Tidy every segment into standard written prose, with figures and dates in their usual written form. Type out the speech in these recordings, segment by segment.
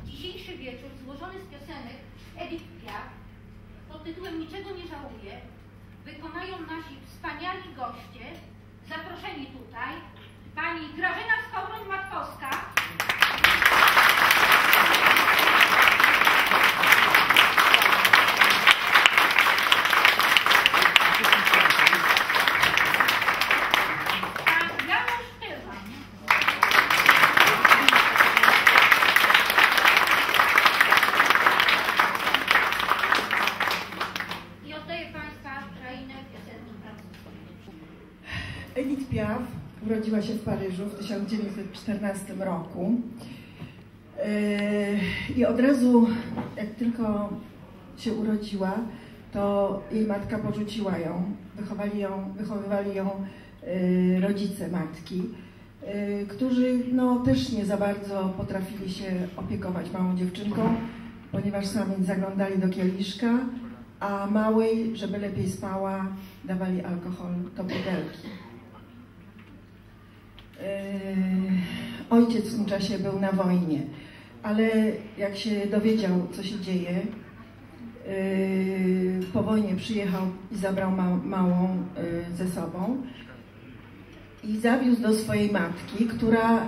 Dzisiejszy wieczór złożony z piosenek Edith Piaf pod tytułem Niczego nie żałuję wykonają nasi wspaniali goście, zaproszeni tutaj, pani Grażyna Skowroń-Matkowska, pan Janusz Tylman i oddaję państwa krainę piosenki francuskiej. Edith Piaf urodziła się w Paryżu w 1914 roku i od razu, jak tylko się urodziła, to jej matka porzuciła ją, wychowywali ją rodzice matki, którzy no, też nie za bardzo potrafili się opiekować małą dziewczynką, ponieważ sami zaglądali do kieliszka, a małej, żeby lepiej spała, dawali alkohol do butelki. Ojciec w tym czasie był na wojnie, ale jak się dowiedział, co się dzieje, po wojnie przyjechał i zabrał małą ze sobą i zawiózł do swojej matki, która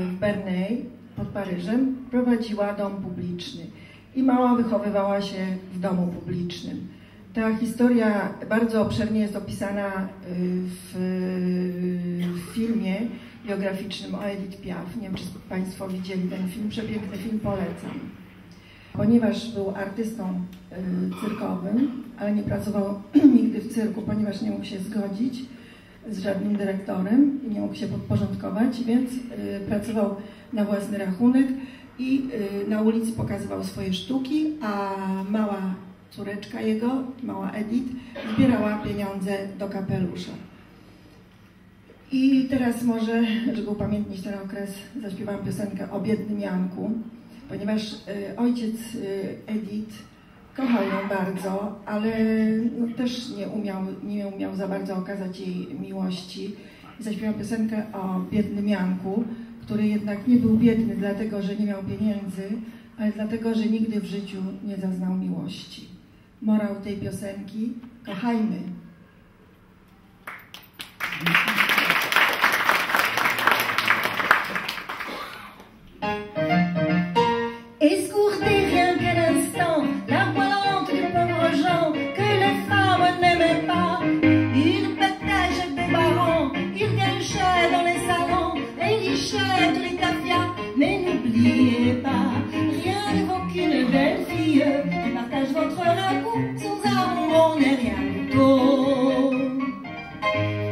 w Bernay pod Paryżem prowadziła dom publiczny i mała wychowywała się w domu publicznym. Ta historia bardzo obszernie jest opisana w filmie biograficznym o Edith Piaf. Nie wiem, czy Państwo widzieli ten film, przepiękny film, polecam. Ponieważ był artystą cyrkowym, ale nie pracował nigdy w cyrku, ponieważ nie mógł się zgodzić z żadnym dyrektorem i nie mógł się podporządkować, więc pracował na własny rachunek i na ulicy pokazywał swoje sztuki, a mała córeczka jego, mała Edith, zbierała pieniądze do kapelusza. I teraz może, żeby upamiętnić ten okres, zaśpiewam piosenkę o biednym Janku, ponieważ ojciec Edith kochał ją bardzo, ale no, też nie umiał za bardzo okazać jej miłości. I zaśpiewam piosenkę o biednym Janku, który jednak nie był biedny dlatego, że nie miał pieniędzy, ale dlatego, że nigdy w życiu nie zaznał miłości. Morał tej piosenki: kochajmy. Escourtez rien qu'un instant la voilante de pauvres gens que les femmes n'aimaient pas. Ils partageaient des barons, ils gâchaient dans les salons, les lichaient de l'étafia. Mais n'oubliez pas, rien ne vaut qu'une belle fille qui partage votre ragoût. Sans amour, on n'est rien du tout.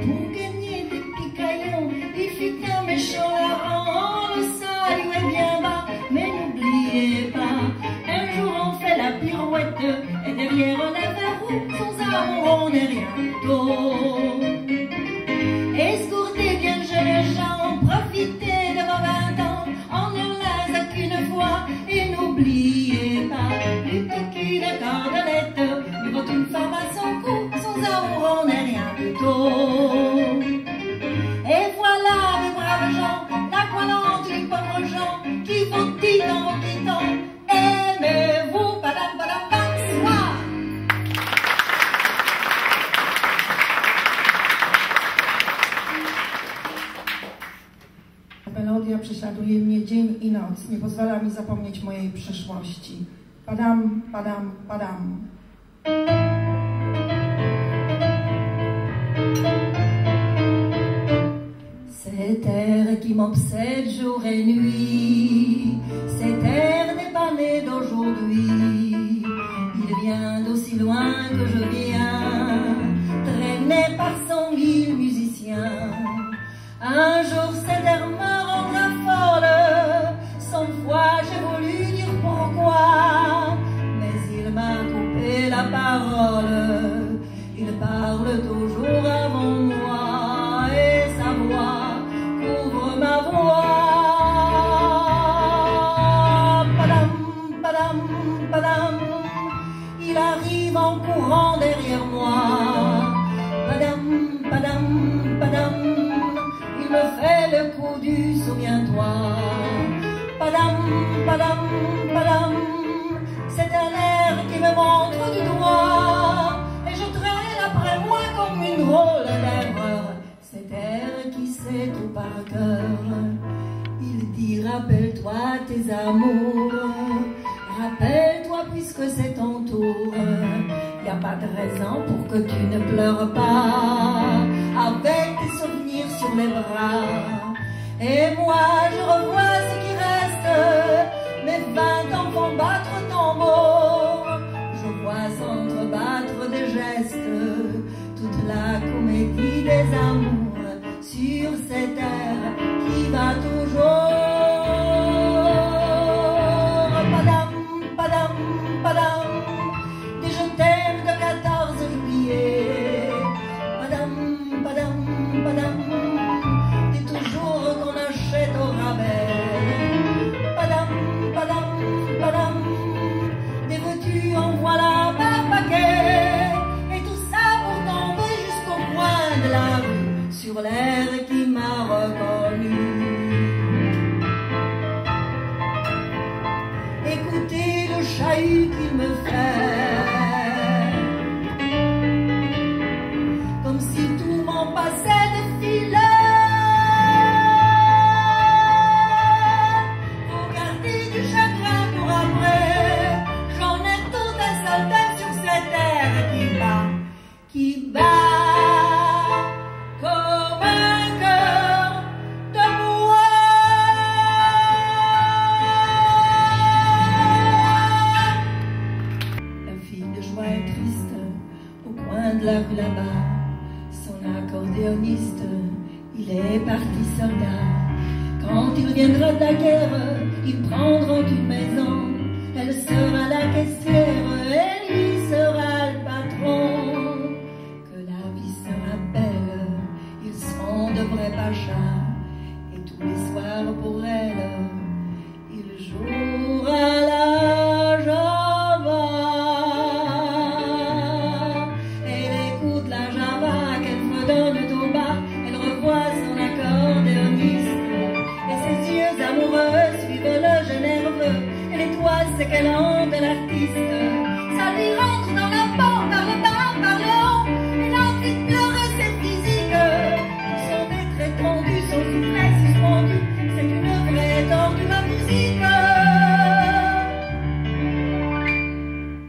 Pour gagner des picaillons, il fut un méchant larron, le saluait bien bas. Mais n'oubliez pas, un jour on fait la pirouette et derrière on a la roue. Sans amour on n'est rien du tout. Escourtez bien jeunes gens, profitez de vos 20 ans. On ne les a qu'une fois et n'oubliez pas, plutôt qu'une cordelette, il vaut une femme à son cou. Sans amour on n'est rien du tout. Et voilà mes braves gens, la voilante, les pauvres gens, qui vous dit en vous quittant, aimez-vous, padam padam bam, soir. Melodia prześladuje mnie dzień i noc, nie pozwala mi zapomnieć mojej przyszłości. Padam, padam, padam. Cet air qui m'obsède jour et nuit, cet air n'est pas né d'aujourd'hui. Il vient d'aussi loin que je viens, traîné par 100 000 musiciens. Un jour cet air me rendra folle, 100 fois j'ai voulu dire pourquoi, mais il m'a coupé la parole. Il parle toujours avant moi et sa voix couvre ma voix. Padam, padam. courant derrière moi. Padam, padam, padam, il me fait le coup du souviens-toi. Padam, padam, padam, c'est un air qui me montre du doigt, et je traîne après moi comme une drôle d'erreur cet air qui sait tout par cœur. Il dit rappelle-toi tes amours, rappelle-toi puisque c'est ton tour. Y a pas de raison pour que tu ne pleures pas, avec tes souvenirs sur les bras. Et moi je revois ce qui reste, mes 20 ans font battre tambour. Je vois s'entrebattre des gestes, toute la comédie des amours sur cette terre qui va toujours. Padam, padam, padam, des je t'aime de 14 juillet. Padam, padam, padam, des toujours qu'on achète au rabais. Padam, padam, padam, des veux-tu en voilà par paquet. Et tout ça pour tomber jusqu'au coin de la rue, sur l'air qui m'a reconnu. Écoutez le chahut qu'il me fait, comme si tout m'en passait des filets. Faut garder du chagrin pour après, j'en ai tout un soldat sur cette terre qui bat comme un cœur de bois. La fille de joie est triste au coin de la rue là-bas. Son accordéoniste, il est parti soldat. Quand il reviendra de la guerre, ils prendront une maison. Elle sera la caissière et lui sera le patron. Que la vie sera belle, ils seront de vrais pachas. Et tous les soirs pour elle, il jouera la java. Elle écoute la java qu'elle fredonne au bas. Elle revoit son accordéoniste, et ses yeux amoureux suivent le jeu nerveux. Et l'étoile c'est qu'elle hante l'artiste. Ça lui rentre dans la peau par le bas, par le haut. Et l'envie de pleurer c'est physique. Tout son être étendu, son soufflet suspendu. C'est une vraie tordue ma musique.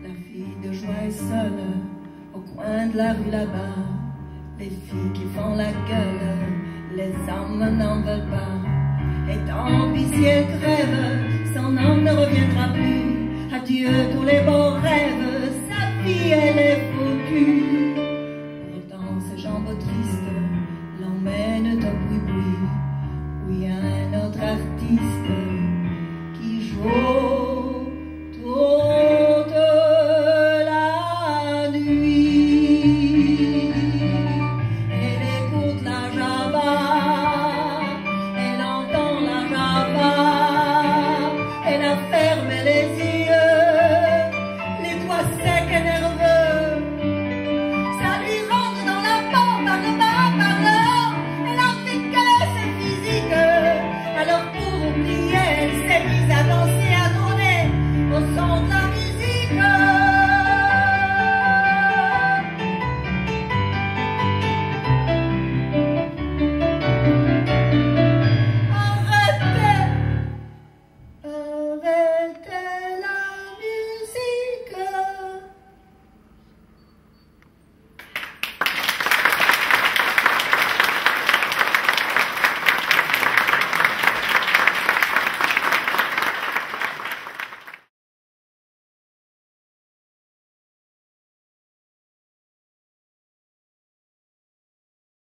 La fille de joie est seule au coin de la rue là-bas. Les filles qui font la gueule, les hommes n'en veulent pas. Et tant pis si elle crève, son homme ne reviendra plus. Adieu tous les beaux rêves, sa vie elle est foutue.